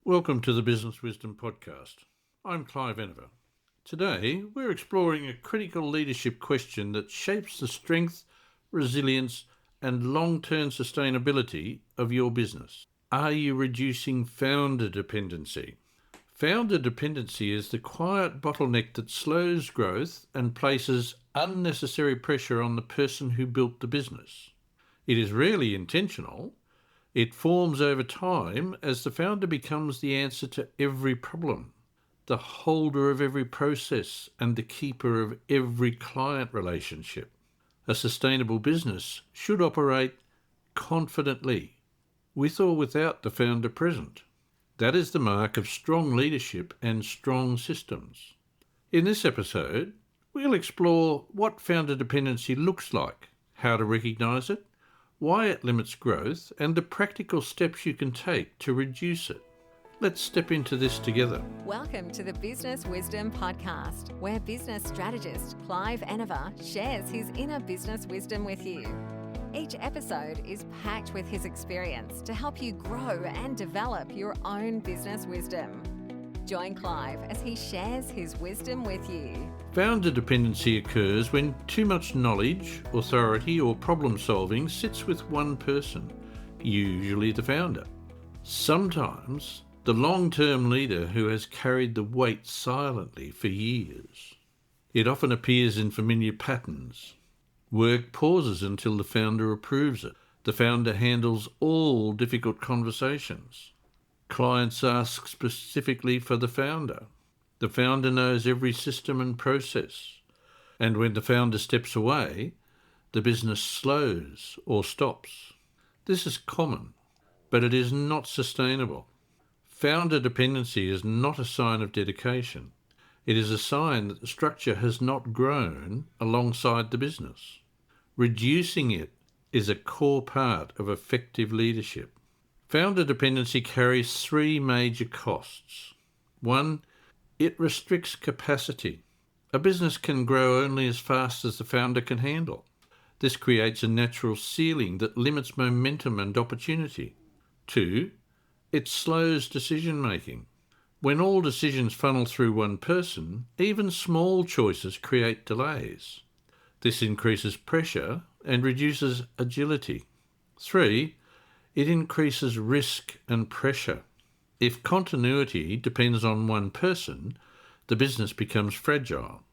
Welcome to the Business Wisdom Podcast. I'm Clive Enever. Today, we're exploring a critical leadership question that shapes the strength, resilience, and long-term sustainability of your business. Are you reducing founder dependency? Founder dependency is the quiet bottleneck that slows growth and places unnecessary pressure on the person who built the business. It is rarely intentional. It forms over time as the founder becomes the answer to every problem, the holder of every process, and the keeper of every client relationship. A sustainable business should operate confidently, with or without the founder present. That is the mark of strong leadership and strong systems. In this episode, we'll explore what founder dependency looks like, how to recognise it, why it limits growth, and the practical steps you can take to reduce it. Let's step into this together. Welcome to the Business Wisdom Podcast, where business strategist Clive Enever shares his inner business wisdom with you. Each episode is packed with his experience to help you grow and develop your own business wisdom. Join Clive as he shares his wisdom with you. Founder dependency occurs when too much knowledge, authority, or problem solving sits with one person, usually the founder. Sometimes the long-term leader who has carried the weight silently for years. It often appears in familiar patterns. Work pauses until the founder approves it. The founder handles all difficult conversations. Clients ask specifically for the founder. The founder knows every system and process. And when the founder steps away, the business slows or stops. This is common, but it is not sustainable. Founder dependency is not a sign of dedication. It is a sign that the structure has not grown alongside the business. Reducing it is a core part of effective leadership. Founder dependency carries three major costs. 1, it restricts capacity. A business can grow only as fast as the founder can handle. This creates a natural ceiling that limits momentum and opportunity. 2, it slows decision-making. When all decisions funnel through one person, even small choices create delays. This increases pressure and reduces agility. 3, it increases risk and pressure. If continuity depends on one person, the business becomes fragile.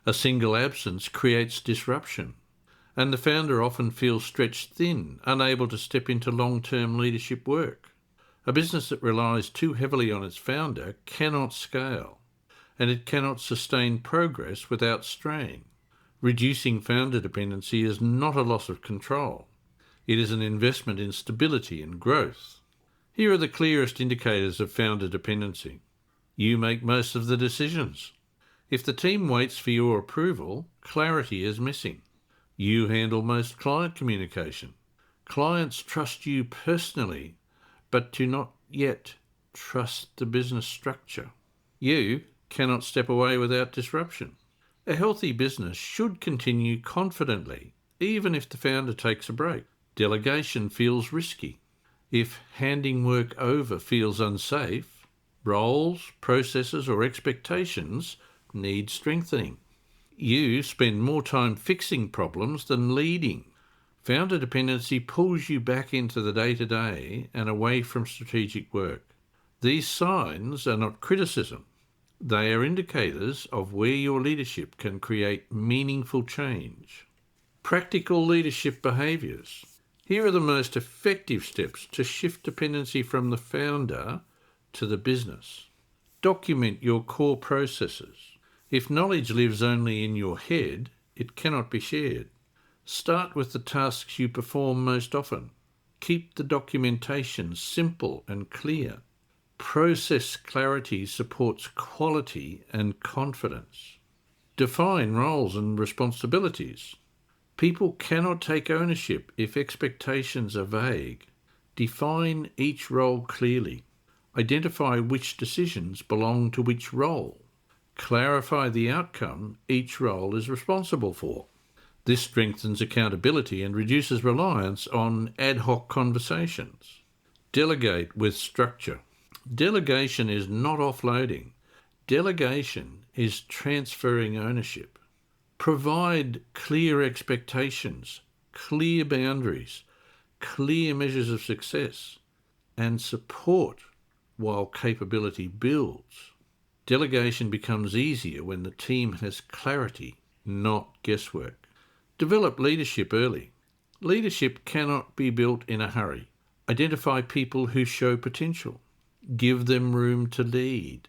A single absence creates disruption, and the founder often feels stretched thin, unable to step into long-term leadership work. A business that relies too heavily on its founder cannot scale, and it cannot sustain progress without strain. Reducing founder dependency is not a loss of control. It is an investment in stability and growth. Here are the clearest indicators of founder dependency. You make most of the decisions. If the team waits for your approval, clarity is missing. You handle most client communication. Clients trust you personally, but do not yet trust the business structure. You cannot step away without disruption. A healthy business should continue confidently, even if the founder takes a break. Delegation feels risky. If handing work over feels unsafe, roles, processes, or expectations need strengthening. You spend more time fixing problems than leading. Founder dependency pulls you back into the day-to-day and away from strategic work. These signs are not criticism. They are indicators of where your leadership can create meaningful change. Practical leadership behaviours. Here are the most effective steps to shift dependency from the founder to the business. Document your core processes. If knowledge lives only in your head, it cannot be shared. Start with the tasks you perform most often. Keep the documentation simple and clear. Process clarity supports quality and confidence. Define roles and responsibilities. People cannot take ownership if expectations are vague. Define each role clearly. Identify which decisions belong to which role. Clarify the outcome each role is responsible for. This strengthens accountability and reduces reliance on ad hoc conversations. Delegate with structure. Delegation is not offloading. Delegation is transferring ownership. Provide clear expectations, clear boundaries, clear measures of success, and support while capability builds. Delegation becomes easier when the team has clarity, not guesswork. Develop leadership early. Leadership cannot be built in a hurry. Identify people who show potential. Give them room to lead.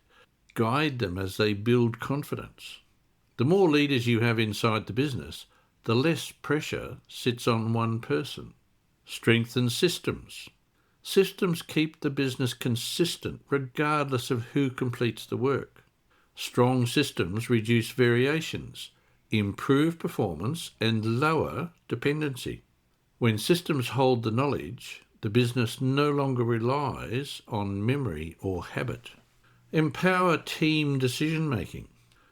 Guide them as they build confidence. The more leaders you have inside the business, the less pressure sits on one person. Strengthen systems. Systems keep the business consistent regardless of who completes the work. Strong systems reduce variations, improve performance, and lower dependency. When systems hold the knowledge, the business no longer relies on memory or habit. Empower team decision-making.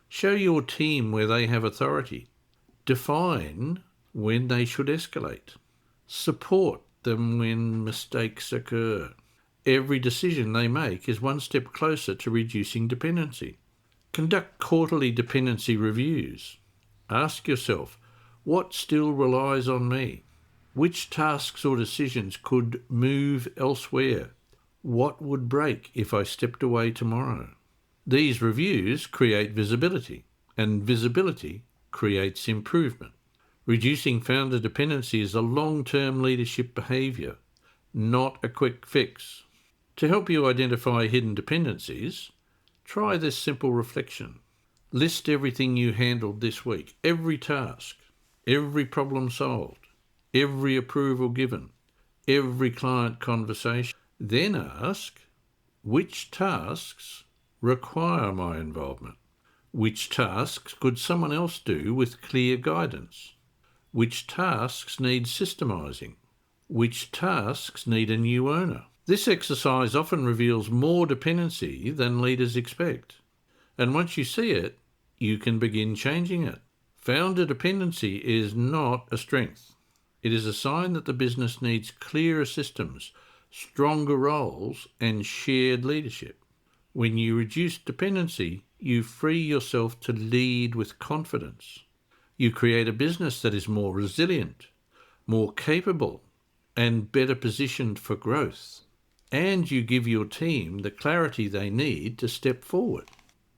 Show your team where they have authority. Define when they should escalate. Support them when mistakes occur. Every decision they make is one step closer to reducing dependency. Conduct quarterly dependency reviews. Ask yourself, what still relies on me? Which tasks or decisions could move elsewhere? What would break if I stepped away tomorrow? These reviews create visibility, and visibility creates improvement. Reducing founder dependency is a long-term leadership behaviour, not a quick fix. To help you identify hidden dependencies, try this simple reflection. List everything you handled this week, every task, every problem solved, every approval given, every client conversation. Then ask, which tasks require my involvement? Which tasks could someone else do with clear guidance? Which tasks need systemising? Which tasks need a new owner? This exercise often reveals more dependency than leaders expect. And once you see it, you can begin changing it. Founder dependency is not a strength. It is a sign that the business needs clearer systems, stronger roles, and shared leadership. When you reduce dependency, you free yourself to lead with confidence. You create a business that is more resilient, more capable, and better positioned for growth. And you give your team the clarity they need to step forward.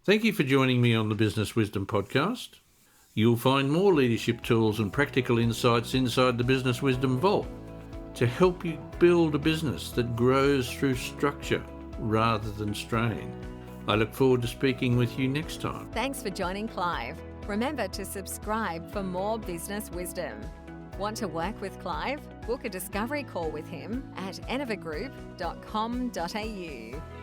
Thank you for joining me on the Business Wisdom Podcast. You'll find more leadership tools and practical insights inside the Business Wisdom Vault to help you build a business that grows through structure rather than strain. I look forward to speaking with you next time. Thanks for joining Clive. Remember to subscribe for more business wisdom. Want to work with Clive? Book a discovery call with him at enervagroup.com.au.